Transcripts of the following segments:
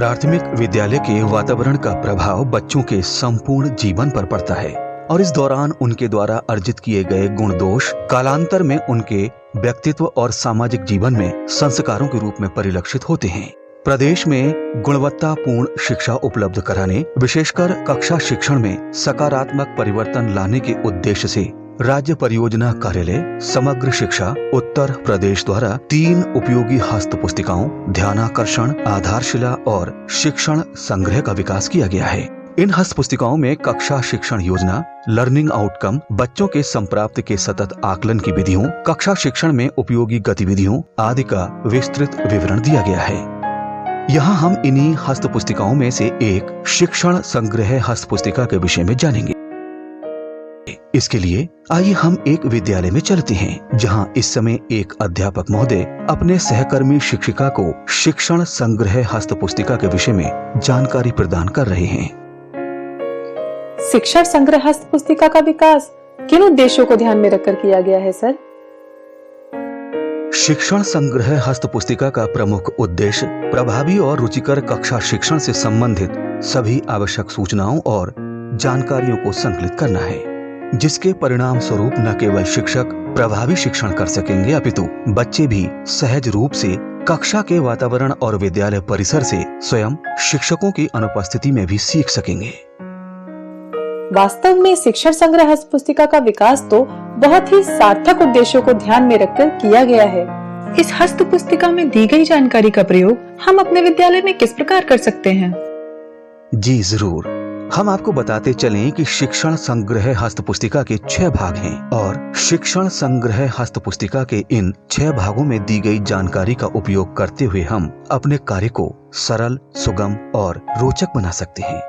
प्राथमिक विद्यालय के वातावरण का प्रभाव बच्चों के संपूर्ण जीवन पर पड़ता है और इस दौरान उनके द्वारा अर्जित किए गए गुण दोष कालांतर में उनके व्यक्तित्व और सामाजिक जीवन में संस्कारों के रूप में परिलक्षित होते हैं। प्रदेश में गुणवत्तापूर्ण शिक्षा उपलब्ध कराने, विशेषकर कक्षा शिक्षण में सकारात्मक परिवर्तन लाने के उद्देश्य से राज्य परियोजना कार्यालय समग्र शिक्षा उत्तर प्रदेश द्वारा 3 उपयोगी हस्त पुस्तिकाओं, ध्यानाकर्षण, आधारशिला और शिक्षण संग्रह का विकास किया गया है। इन हस्त पुस्तिकाओं में कक्षा शिक्षण योजना, लर्निंग आउटकम, बच्चों के संप्राप्ति के सतत आकलन की विधियों, कक्षा शिक्षण में उपयोगी गतिविधियों आदि का विस्तृत विवरण दिया गया है। यहाँ हम इन्हीं हस्त पुस्तिकाओं में से एक शिक्षण संग्रह हस्त पुस्तिका के विषय में जानेंगे। इसके लिए आइए हम एक विद्यालय में चलते हैं, जहाँ इस समय एक अध्यापक महोदय अपने सहकर्मी शिक्षिका को शिक्षण संग्रह हस्त पुस्तिका के विषय में जानकारी प्रदान कर रहे हैं। शिक्षण संग्रह हस्त पुस्तिका का विकास किन उद्देश्यों को ध्यान में रखकर किया गया है सर? शिक्षण संग्रह हस्त पुस्तिका का प्रमुख उद्देश्य प्रभावी और रुचिकर कक्षा शिक्षण से संबंधित सभी आवश्यक सूचनाओं और जानकारियों को संकलित करना है, जिसके परिणाम स्वरूप न केवल शिक्षक प्रभावी शिक्षण कर सकेंगे अपितु बच्चे भी सहज रूप से कक्षा के वातावरण और विद्यालय परिसर से स्वयं शिक्षकों की अनुपस्थिति में भी सीख सकेंगे। वास्तव में शिक्षण संग्रह हस्त पुस्तिका का विकास तो बहुत ही सार्थक उद्देश्यों को ध्यान में रखकर किया गया है। इस हस्त पुस्तिका में दी गई जानकारी का प्रयोग हम अपने विद्यालय में किस प्रकार कर सकते हैं? जी जरूर, हम आपको बताते चलें कि शिक्षण संग्रह हस्त पुस्तिका के 6 भाग हैं और शिक्षण संग्रह हस्त पुस्तिका के इन 6 भागों में दी गई जानकारी का उपयोग करते हुए हम अपने कार्य को सरल, सुगम और रोचक बना सकते हैं।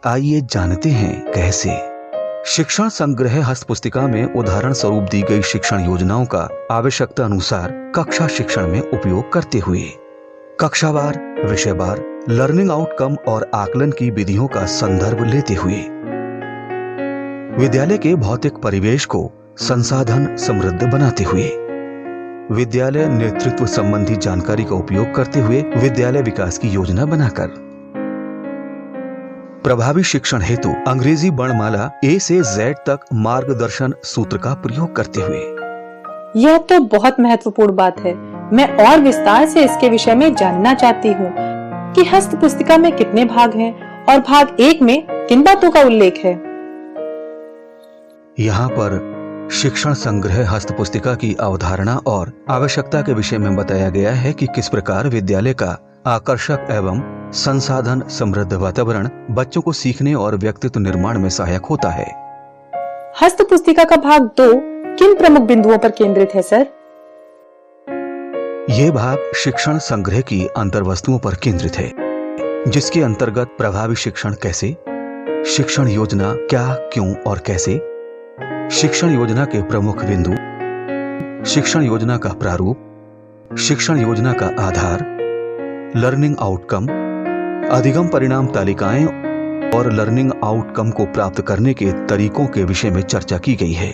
आइए जानते हैं कैसे। शिक्षण संग्रह हस्त पुस्तिका में उदाहरण स्वरूप दी गई शिक्षण योजनाओं का आवश्यकता अनुसार कक्षा शिक्षण में उपयोग करते हुए कक्षावार, विषयवार, लर्निंग आउटकम और आकलन की विधियों का संदर्भ लेते हुए विद्यालय के भौतिक परिवेश को संसाधन समृद्ध बनाते हुए विद्यालय नेतृत्व संबंधी जानकारी का उपयोग करते हुए विद्यालय विकास की योजना बनाकर प्रभावी शिक्षण हेतु अंग्रेजी वर्णमाला A से Z तक मार्गदर्शन सूत्र का प्रयोग करते हुए। यह तो बहुत महत्वपूर्ण बात है। मैं और विस्तार से इसके विषय में जानना चाहती हूँ कि हस्त पुस्तिका में कितने भाग हैं और भाग 1 में किन बातों का उल्लेख है। यहाँ पर शिक्षण संग्रह हस्त पुस्तिका की अवधारणा और आवश्यकता के विषय में बताया गया है कि किस प्रकार विद्यालय का आकर्षक एवं संसाधन समृद्ध वातावरण बच्चों को सीखने और व्यक्तित्व निर्माण में सहायक होता है। हस्त पुस्तिका का भाग 2 किन प्रमुख बिंदुओं पर केंद्रित है सर? ये भाग शिक्षण संग्रह की अंतर्वस्तुओं पर केंद्रित है, जिसके अंतर्गत प्रभावी शिक्षण कैसे, शिक्षण योजना क्या, क्यों और कैसे, शिक्षण योजना के प्रमुख बिंदु, शिक्षण योजना का प्रारूप, शिक्षण योजना का आधार, लर्निंग आउटकम, अधिगम परिणाम तालिकाएं और लर्निंग आउटकम को प्राप्त करने के तरीकों के विषय में चर्चा की गई है।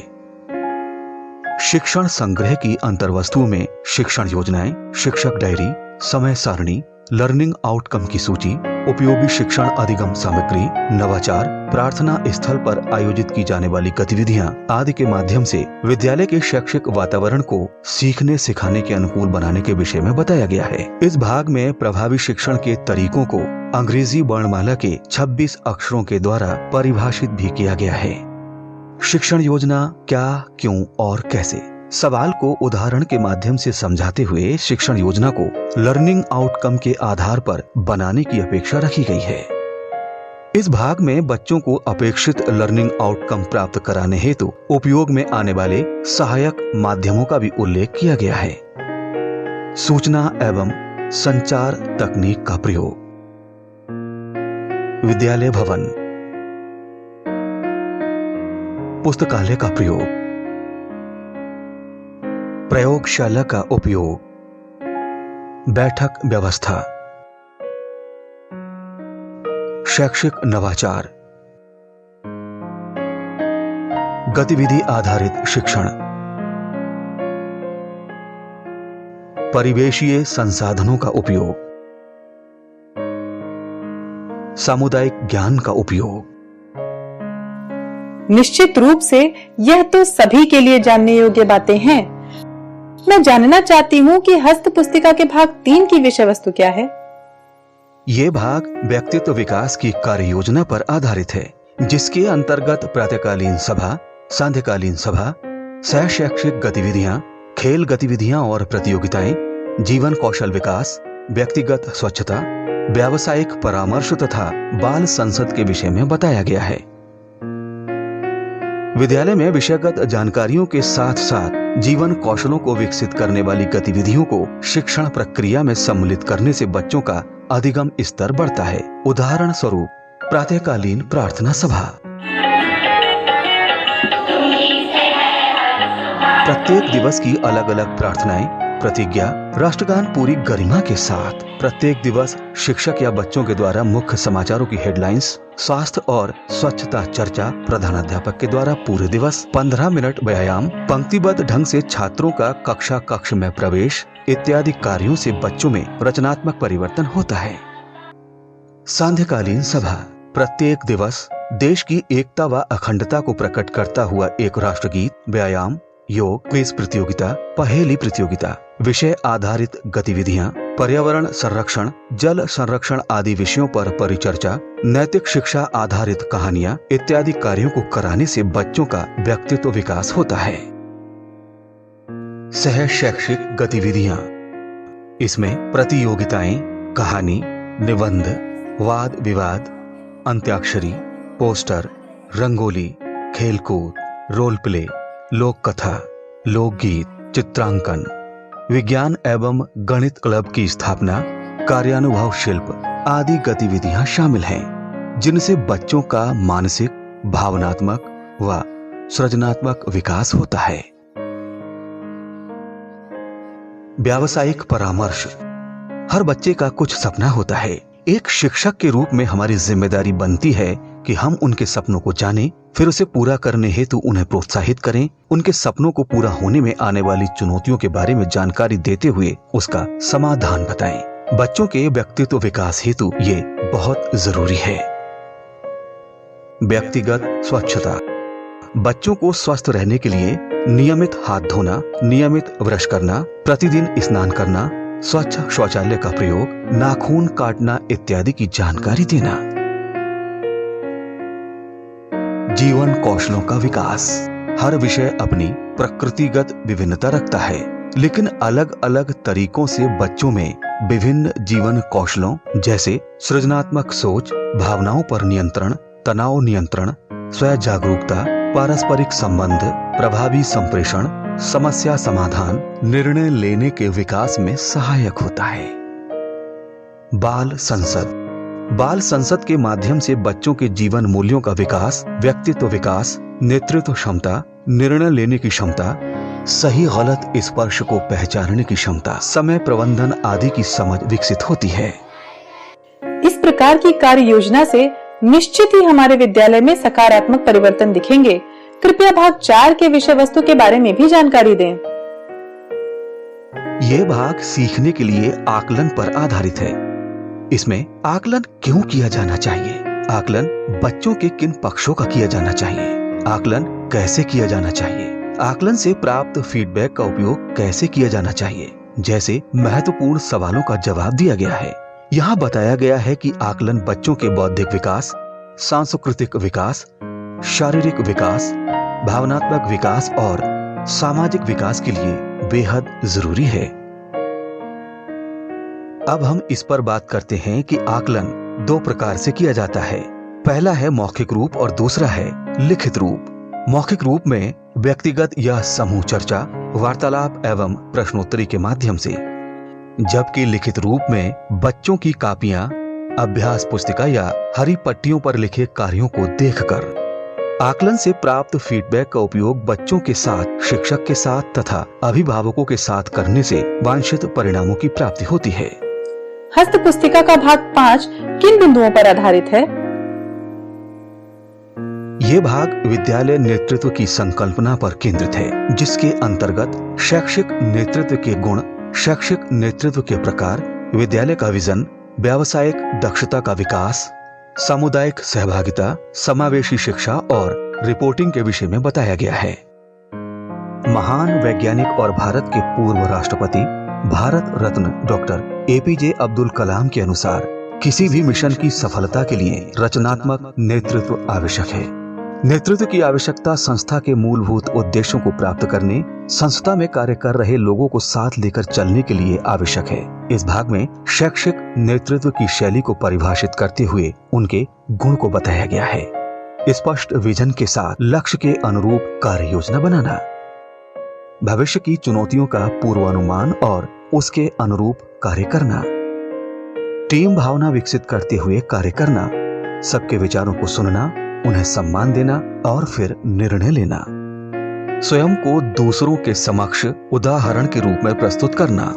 शिक्षण संग्रह की अंतर्वस्तुओं में शिक्षण योजनाएं, शिक्षक डायरी, समय सारणी, लर्निंग आउटकम की सूची, उपयोगी शिक्षण अधिगम सामग्री, नवाचार, प्रार्थना स्थल पर आयोजित की जाने वाली गतिविधियां आदि के माध्यम से विद्यालय के शैक्षिक वातावरण को सीखने सिखाने के अनुकूल बनाने के विषय में बताया गया है। इस भाग में प्रभावी शिक्षण के तरीकों को अंग्रेजी वर्णमाला के 26 अक्षरों के द्वारा परिभाषित भी किया गया है। शिक्षण योजना क्या, क्यों और कैसे सवाल को उदाहरण के माध्यम से समझाते हुए शिक्षण योजना को लर्निंग आउटकम के आधार पर बनाने की अपेक्षा रखी गई है। इस भाग में बच्चों को अपेक्षित लर्निंग आउटकम प्राप्त कराने हेतु उपयोग में आने वाले सहायक माध्यमों का भी उल्लेख किया गया है। सूचना एवं संचार तकनीक का प्रयोग, विद्यालय भवन, पुस्तकालय का प्रयोग, प्रयोगशाला का उपयोग, बैठक व्यवस्था, शैक्षिक नवाचार, गतिविधि आधारित शिक्षण, परिवेशीय संसाधनों का उपयोग, सामुदायिक ज्ञान का उपयोग। निश्चित रूप से यह तो सभी के लिए जानने योग्य बातें हैं। मैं जानना चाहती हूँ कि हस्त पुस्तिका के भाग 3 की विषय वस्तु क्या है। ये भाग व्यक्तित्व विकास की कार्य योजना पर आधारित है, जिसके अंतर्गत प्रातःकालीन सभा, सांध्यकालीन सभा, सह शैक्षिक गतिविधियां, खेल गतिविधियां और प्रतियोगिताएं, जीवन कौशल विकास, व्यक्तिगत स्वच्छता, व्यावसायिक परामर्श तथा बाल संसद के विषय में बताया गया है। विद्यालय में विषयगत जानकारियों के साथ साथ जीवन कौशलों को विकसित करने वाली गतिविधियों को शिक्षण प्रक्रिया में सम्मिलित करने से बच्चों का अधिगम स्तर बढ़ता है। उदाहरण स्वरूप प्रातःकालीन प्रार्थना सभा। प्रत्येक दिवस की अलग अलग प्रार्थनाएं, प्रतिज्ञा, राष्ट्रगान पूरी गरिमा के साथ। प्रत्येक दिवस शिक्षक या बच्चों के द्वारा मुख्य समाचारों की हेडलाइंस, स्वास्थ्य और स्वच्छता चर्चा, प्रधानाध्यापक के द्वारा पूरे दिवस 15 मिनट व्यायाम, पंक्तिबद्ध ढंग से छात्रों का कक्ष में प्रवेश इत्यादि कार्यों से बच्चों में रचनात्मक परिवर्तन होता है। सांध्यकालीन सभा। प्रत्येक दिवस देश की एकता व अखंडता को प्रकट करता हुआ एक राष्ट्रगीत, व्यायाम, योग, क्विज प्रतियोगिता, पहेली प्रतियोगिता, विषय आधारित गतिविधियां, पर्यावरण संरक्षण, जल संरक्षण आदि विषयों पर परिचर्चा, नैतिक शिक्षा आधारित कहानियां इत्यादि कार्यों को कराने से बच्चों का व्यक्तित्व विकास होता है। सह शैक्षिक गतिविधियां। इसमें प्रतियोगिताएं, कहानी, निबंध, वाद विवाद, अंत्याक्षरी, पोस्टर, रंगोली, खेलकूद, रोल प्ले, लोक कथा, लोकगीत, चित्रांकन, विज्ञान एवं गणित क्लब की स्थापना, कार्यानुभव शिल्प आदि गतिविधियां शामिल हैं, जिनसे बच्चों का मानसिक, भावनात्मक व सृजनात्मक विकास होता है। व्यावसायिक परामर्श। हर बच्चे का कुछ सपना होता है। एक शिक्षक के रूप में हमारी जिम्मेदारी बनती है कि हम उनके सपनों को जानें, फिर उसे पूरा करने हेतु उन्हें प्रोत्साहित करें, उनके सपनों को पूरा होने में आने वाली चुनौतियों के बारे में जानकारी देते हुए उसका समाधान बताएं। बच्चों के व्यक्तित्व विकास हेतु ये बहुत जरूरी है। व्यक्तिगत स्वच्छता। बच्चों को स्वस्थ रहने के लिए नियमित हाथ धोना, नियमित ब्रश करना, प्रतिदिन स्नान करना, स्वच्छ शौचालय का प्रयोग, नाखून काटना इत्यादि की जानकारी देना। जीवन कौशलों का विकास। हर विषय अपनी प्रकृतिगत विभिन्नता रखता है, लेकिन अलग अलग तरीकों से बच्चों में विभिन्न जीवन कौशलों जैसे सृजनात्मक सोच, भावनाओं पर नियंत्रण, तनाव नियंत्रण, स्व जागरूकता, पारस्परिक संबंध, प्रभावी संप्रेषण, समस्या समाधान, निर्णय लेने के विकास में सहायक होता है। बाल संसद। बाल संसद के माध्यम से बच्चों के जीवन मूल्यों का विकास, व्यक्तित्व विकास, नेतृत्व क्षमता, निर्णय लेने की क्षमता, सही गलत स्पर्श को पहचानने की क्षमता, समय प्रबंधन आदि की समझ विकसित होती है। इस प्रकार की कार्य योजना से निश्चित ही हमारे विद्यालय में सकारात्मक परिवर्तन दिखेंगे। कृपया भाग 4 के विषय वस्तु के बारे में भी जानकारी दें। ये भाग सीखने के लिए आकलन पर आधारित है। इसमें आकलन क्यों किया जाना चाहिए, आकलन बच्चों के किन पक्षों का किया जाना चाहिए, आकलन कैसे किया जाना चाहिए, आकलन से प्राप्त फीडबैक का उपयोग कैसे किया जाना चाहिए जैसे महत्वपूर्ण सवालों का जवाब दिया गया है। यहाँ बताया गया है कि आकलन बच्चों के बौद्धिक विकास, सांस्कृतिक विकास, शारीरिक विकास, भावनात्मक विकास और सामाजिक विकास के लिए बेहद जरूरी है। अब हम इस पर बात करते हैं कि आकलन 2 प्रकार से किया जाता है। पहला है मौखिक रूप और दूसरा है लिखित रूप। मौखिक रूप में व्यक्तिगत या समूह चर्चा, वार्तालाप एवं प्रश्नोत्तरी के माध्यम से, जबकि लिखित रूप में बच्चों की कापियां, अभ्यास पुस्तिका या हरी पट्टियों पर लिखे कार्यों को देखकर। आकलन से प्राप्त फीडबैक का उपयोग बच्चों के साथ, शिक्षक के साथ तथा अभिभावकों के साथ करने से वांछित परिणामों की प्राप्ति होती है। हस्त पुस्तिका का भाग 5 किन बिंदुओं पर आधारित है? ये भाग विद्यालय नेतृत्व की संकल्पना पर केंद्रित है, जिसके अंतर्गत शैक्षिक नेतृत्व के गुण, शैक्षिक नेतृत्व के प्रकार, विद्यालय का विजन, व्यावसायिक दक्षता का विकास, सामुदायिक सहभागिता, समावेशी शिक्षा और रिपोर्टिंग के विषय में बताया गया है। महान वैज्ञानिक और भारत के पूर्व राष्ट्रपति भारत रत्न डॉक्टर एपीजे अब्दुल कलाम के अनुसार किसी भी मिशन की सफलता के लिए रचनात्मक नेतृत्व आवश्यक है। नेतृत्व की आवश्यकता संस्था के मूलभूत उद्देश्यों को प्राप्त करने, संस्था में कार्य कर रहे लोगों को साथ लेकर चलने के लिए आवश्यक है। इस भाग में शैक्षिक नेतृत्व की शैली को परिभाषित करते हुए उनके गुण को बताया गया है। स्पष्ट विजन के साथ लक्ष्य के अनुरूप कार्य योजना बनाना, भविष्य की चुनौतियों का पूर्वानुमान और उसके अनुरूप कार्य करना, टीम भावना विकसित करते हुए कार्य करना, सबके विचारों को सुनना, उन्हें सम्मान देना और फिर निर्णय लेना, स्वयं को दूसरों के समक्ष उदाहरण के रूप में प्रस्तुत करना।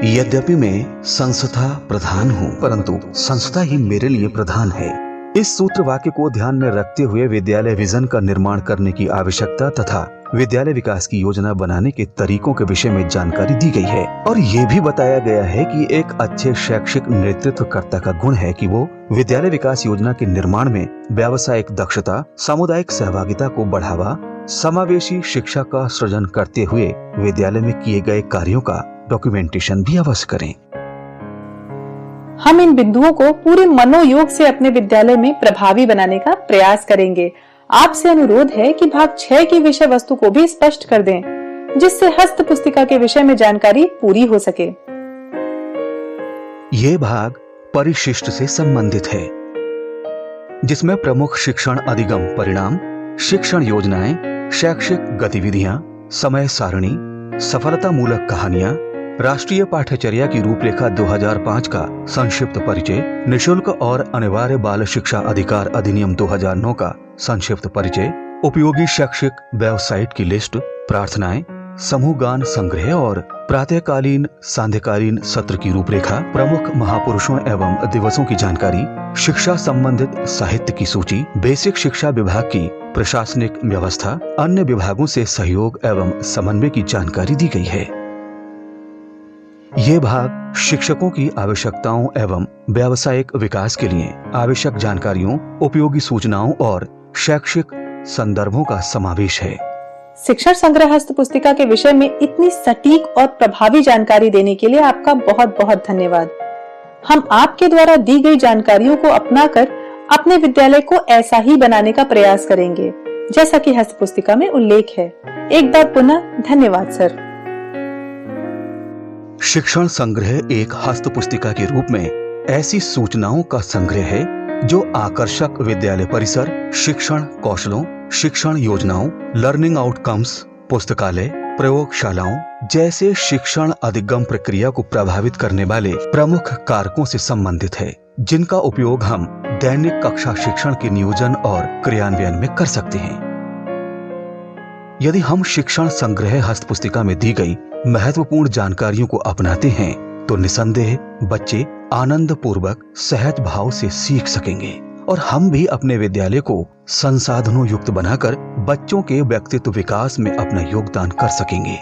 यद्यपि मैं संस्था प्रधान हूं, परंतु संस्था ही मेरे लिए प्रधान है। इस सूत्र वाक्य को ध्यान में रखते हुए विद्यालय विजन का निर्माण करने की आवश्यकता तथा विद्यालय विकास की योजना बनाने के तरीकों के विषय में जानकारी दी गई है और ये भी बताया गया है कि एक अच्छे शैक्षिक नेतृत्वकर्ता का गुण है कि वो विद्यालय विकास योजना के निर्माण में व्यावसायिक दक्षता, सामुदायिक सहभागिता को बढ़ावा, समावेशी शिक्षा का सृजन करते हुए विद्यालय में किए गए कार्यों का डॉक्यूमेंटेशन भी अवश्य करें। हम इन बिंदुओं को पूरे मनोयोग से अपने विद्यालय में प्रभावी बनाने का प्रयास करेंगे। आपसे अनुरोध है कि भाग 6 की विषय वस्तु को भी स्पष्ट कर दें, जिससे हस्त पुस्तिका के विषय में जानकारी पूरी हो सके। ये भाग परिशिष्ट से संबंधित है, जिसमें प्रमुख शिक्षण अधिगम परिणाम, शिक्षण योजनाएं, शैक्षिक गतिविधियां, समय सारणी, सफलता मूलक कहानियां, राष्ट्रीय पाठ्यचर्या की रूपरेखा 2005 का संक्षिप्त परिचय, निशुल्क और अनिवार्य बाल शिक्षा अधिकार अधिनियम 2009 का संक्षिप्त परिचय, उपयोगी शैक्षिक वेबसाइट की लिस्ट, प्रार्थनाएं, समूह गान संग्रह और प्रातःकालीन सांध्यकालीन सत्र की रूपरेखा, प्रमुख महापुरुषों एवं दिवसों की जानकारी, शिक्षा संबंधित साहित्य की सूची, बेसिक शिक्षा विभाग की प्रशासनिक व्यवस्था, अन्य विभागों से सहयोग एवं समन्वय की जानकारी दी गई है। ये भाग शिक्षकों की आवश्यकताओं एवं व्यावसायिक विकास के लिए आवश्यक जानकारियों, उपयोगी सूचनाओं और शैक्षिक संदर्भों का समावेश है। शिक्षण संग्रह हस्त पुस्तिका के विषय में इतनी सटीक और प्रभावी जानकारी देने के लिए आपका बहुत बहुत धन्यवाद। हम आपके द्वारा दी गई जानकारियों को अपनाकर अपने विद्यालय को ऐसा ही बनाने का प्रयास करेंगे, जैसा कि हस्त पुस्तिका में उल्लेख है। एक बार पुनः धन्यवाद सर। शिक्षण संग्रह एक हस्त पुस्तिका के रूप में ऐसी सूचनाओं का संग्रह है जो आकर्षक विद्यालय परिसर, शिक्षण कौशलों, शिक्षण योजनाओं, लर्निंग आउटकम्स, पुस्तकालय, प्रयोगशालाओं जैसे शिक्षण अधिगम प्रक्रिया को प्रभावित करने वाले प्रमुख कारकों से संबंधित है, जिनका उपयोग हम दैनिक कक्षा शिक्षण के नियोजन और क्रियान्वयन में कर सकते हैं। यदि हम शिक्षण संग्रह हस्त पुस्तिका में दी गई महत्वपूर्ण जानकारियों को अपनाते हैं तो निसंदेह बच्चे आनंद पूर्वक सहज भाव से सीख सकेंगे और हम भी अपने विद्यालय को संसाधनों युक्त बनाकर बच्चों के व्यक्तित्व विकास में अपना योगदान कर सकेंगे।